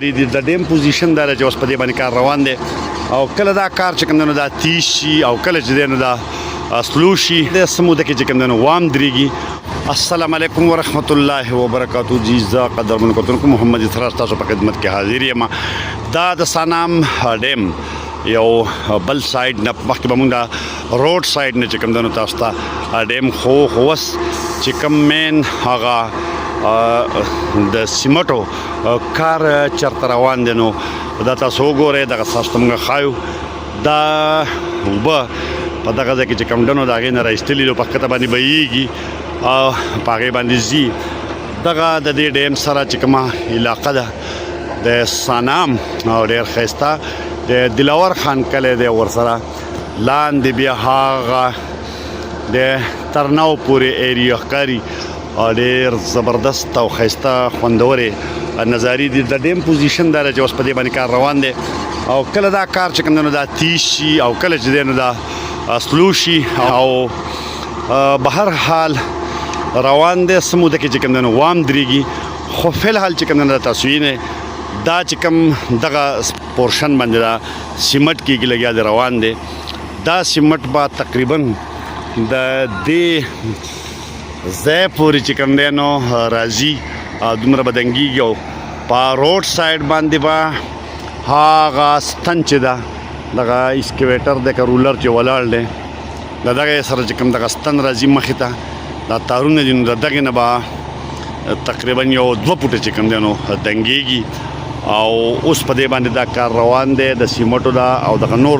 د ډیم پوزیشن دا چې اوس په دې باندې کار روان دی او کله دا کار چې کوم دی نو دا تیز شي او کله چې دی نو دا سلو شي د سموده کې چې کوم دی نو وام درېږي. السلام علیکم ورحمت الله وبرکاتو. جی زه قدرمن کوونکو محمد اسرار تاسو په خدمت کې حاضر یم. دا د سانام ډیم یو بل سایډ نه مخکې به مونږ دا روډ سایډ نه چې کوم دی نو تاسو ته ډیم خو اوس چې کوم مین هغه د سیمټو کار چرته روان دي نو دا تاسو وګورئ دغه تاسو موږ ښایو دا اوبه په دغه ځای کې چې کوم ډنو د هغې نه راایستلي نو په ښکته باندې بهیږي او په هغې باندې ځي. دغه د دې ډیم سره چې کومه علاقه ده د سانام او ډېر ښایسته د دلاور خان کلی دی ورسره لاندې بیا هغه د ترناو پورې ایریا ښکاري ډېر زبردست او ښایسته خوندورې نظارې دي. د ډیم پوزیشن دا چې اوس په دې باندې کار روان دی او کله دا کار چې کوم دی نو دا تیز شي او کله چې دی نو دا سلو شي او به هر حال روان دی سموده کې چې کوم دی نو وام درېږي. خو فلحال چې کوم دی نو دا تاسو وینئ دا چې کوم دغه پورشن باندې دا سیمټ کېږي لګیا دی روان دی. دا سیمټ به تقریبا د دې ځای پورې چې کوم دی نو راځي دومره به دنګېږي او په روډ سایډ باندې به هغه ستن چې ده دغه اسکیویټر دی که رولر چې ولاړ دی د دغه سره چې کوم دغه ستن راځي مخې ته دا تارونه دي نو د دغې نه به تقریبا یو 2 فوټه چې کوم دی نو دنګېږي او اوس په دې باندې دا کار روان دی د سیمټو دا او دغه نور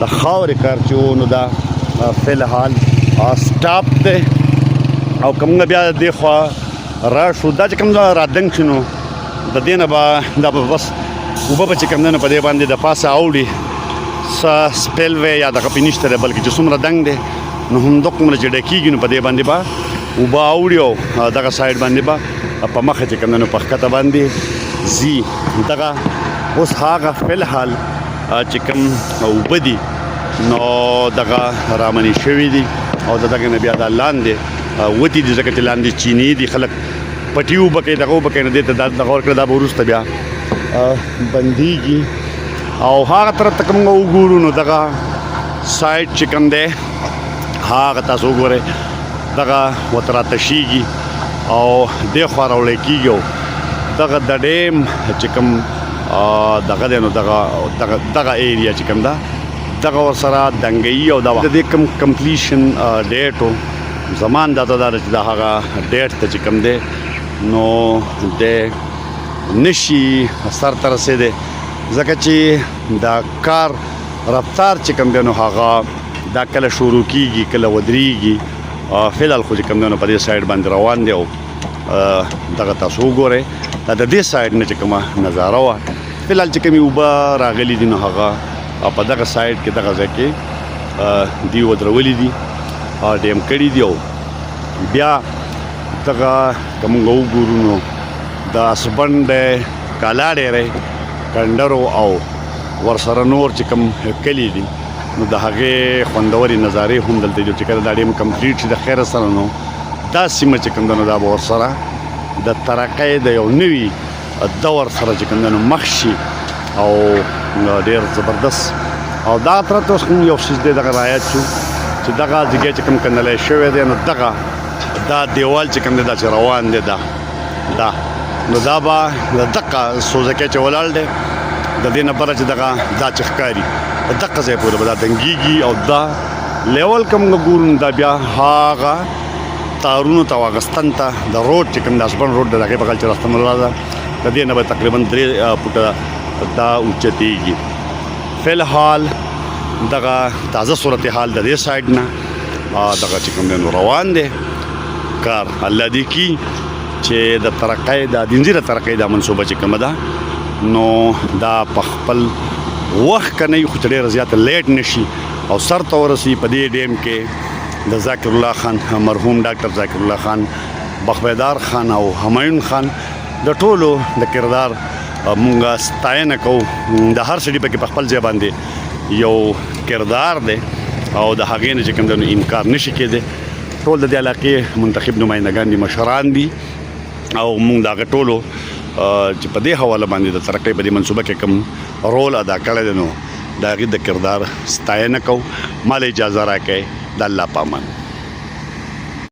د خاورې کار چې و نو دا فلحال سټاپ دی او کومه بیا د دې خوا راشو دا چې کوم را دنګ شي نو د دې نه به دا به بس اوبه به چې کوم دی نو په دې باندې د پاسه اوړي سپیل وی یا دغه پې نشته دی بلکې چې څومره دنګ دی نو همدومره چې ډکېږي نو په دې باندې به اوبه اوړي او دغه سایډ باندې به په مخه چې کوم دی نو په ښکته باندې ځي. دغه اوس هغه فلحال چې کوم اوبه دي نو دغه رامنې شوي دي او د دغې نه بیا دا لاندې وتی دي ځکه چې لاندې چینی دي خلک پټي اوبه کوي دغه اوبه کوي نو دې ته دغه ورکړه دا به وروسته بیا بندېږي او هغه طرف ته که موږ وګورو نو دغه سایډ چې کوم دی هغه تاسو وګورئ دغه ورته راتشېږي او دې خوا راوړی کېږي او دغه د ډیم چې کوم دغه دی نو دغه ایریا چې کوم ده دغه ورسره دنګوي او د دې کوم کمپلیشن ډیټ و زمان دا ته دا چې دا هغه ډیټ ته چې کوم دی نو د نشي سر ته رسېدی ځکه چې دا کار رفتار چې کوم دی نو هغه دا کله شروع کېږي کله ودرېږي. فلحال خو چې کوم دی نو په دې سایډ باندې روان دی او دغه تاسو وګورئ دا د دې سایډ نه چې کومه نظاره وه فلحال چې کومې اوبه راغلي دي نو هغه په دغه سایډ کې دغه ځای کې دوی ودرولي دي ډیم کړي دي او بیا دغه که موږ وګورو نو د اسبند دی کالا ډېری کنډرو او ورسره نور چې کوم کلي دي نو د هغې خوندورې نظارې هم دلته دي چې کله دا ډیم کمپلیټ شي د خیره سره نو دا سیمه چې کوم دی نو دا به ورسره د ترقۍ د یو نوي دور سره چې کوم دی نو مخ شي او ډېر زبردست او دا پرته اوس هم یو څیز دی دغه رعایت شو چې دغه ځای چې کوم کنډلی شوی دی نو دغه دا دیوال چې کوم دی دا چې روان دی دا نو دا به د دغه سوزکی چې ولاړ دی د دې نه بره چې دغه دا چې ښکاري په دغه ځای پورې به دا دنګېږي او دا لیول که موږ ګورو نو دا بیا هغه تارونو ته او هغه ستن ته د روډ چې کوم د اسبند روډ د هغې بغل چې راستنولا ده د دې نه به تقریبا 3 فوټه دا اوچتېږي. فلحال دغه تازه صورتحال د دې سایډ نه دغه چې کوم دی نو روان دی کار الله دې کي چې د ترقۍ د دینځي د ترقۍ دا منصوبه چې کومه ده نو دا په خپل وخت که نه وي خو چې ډېره زیاته لیټ نه شي او سر ته ورسي. په دې ډیم کې د ذاکر الله خان مرحوم ډاکټر ذاکر الله خان بخبیدار خان او همایون خان د ټولو د کردار مونږ ستاینه کوو. د هر سړي پکې په خپل ځای باندې یو کردار دی او د هغې نه چې کوم دی نو انکار نشي کېدی. ټول د دې علاقې منتخب نمایندګان دي مشران دي او مونږ د هغه ټولو چې په دې حواله باندې د ترقۍ په دې منصوبه کې کوم رول ادا کړی دی نو د هغې د کردار ستاینه کوو. مال اجازه راکړئ. د الله پامان.